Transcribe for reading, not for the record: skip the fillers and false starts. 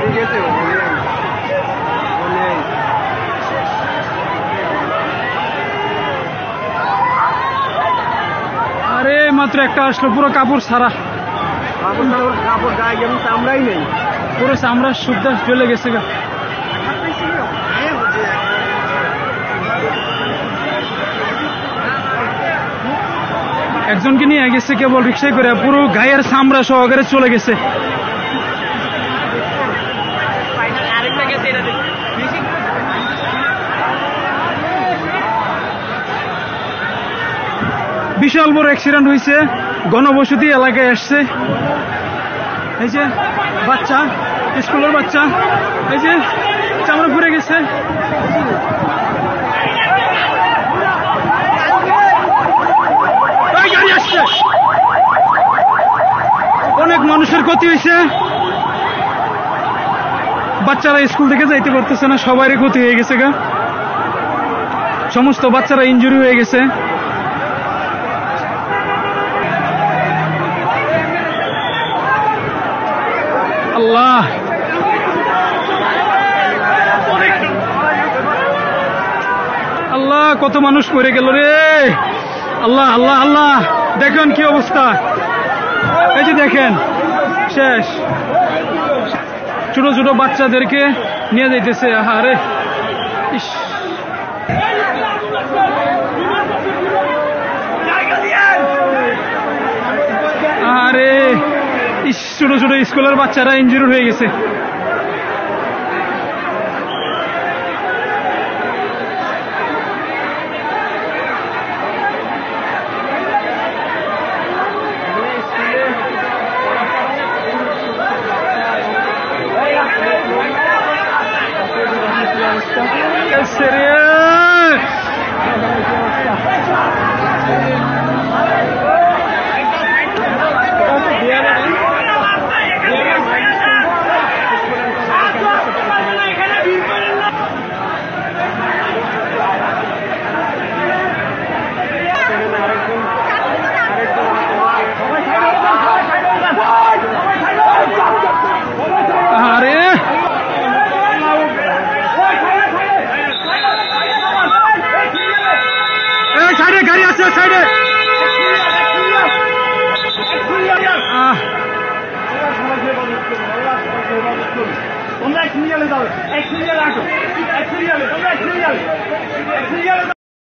আরে মাত্র একটা আসলো, পুরো কাপড় ছাড়া, কাপড় গায়ে যেমন চামড়াই নেই, পুরো চামড়া সুদ্ধা চলে গেছে গা। একজনকে নিয়ে গেছে কেবল রিক্সায় করে, পুরো গায়ের চামড়া সহকারে চলে গেছে। বিশাল বড় অ্যাক্সিডেন্ট হয়েছে, ঘনবসতি এলাকায় আসছে। এই যে বাচ্চা, স্কুলের বাচ্চা, এই যে চামড়া ঘুরে গেছে। গাড়ি আসছে, অনেক মানুষের ক্ষতি হয়েছে। বাচ্চারা স্কুল থেকে যাইতে পারতেছে না, সবারই ক্ষতি হয়ে গেছে গা। সমস্ত বাচ্চারা ইনজুরি হয়ে গেছে। আল্লাহ, আল্লাহ, কত মানুষ মরে গেল রে। আল্লাহ আল্লাহ আল্লাহ, দেখেন কি অবস্থা, এই যে দেখেন শেষ। ছোট ছোট বাচ্চাদেরকে নিয়ে যাইতেছে। আরে ইস, আরে ইস, ছোট ছোট স্কুলের বাচ্চারা ইনজুরি হয়ে গেছে। গাড়ি আছে সাইডে। তোমরা এক সিরিয়ালে যাও, এক সিরিয়ালে আসো, এক সিরিয়ালে, তোমরা এক সিরিয়ালে, এক সিরিয়ালে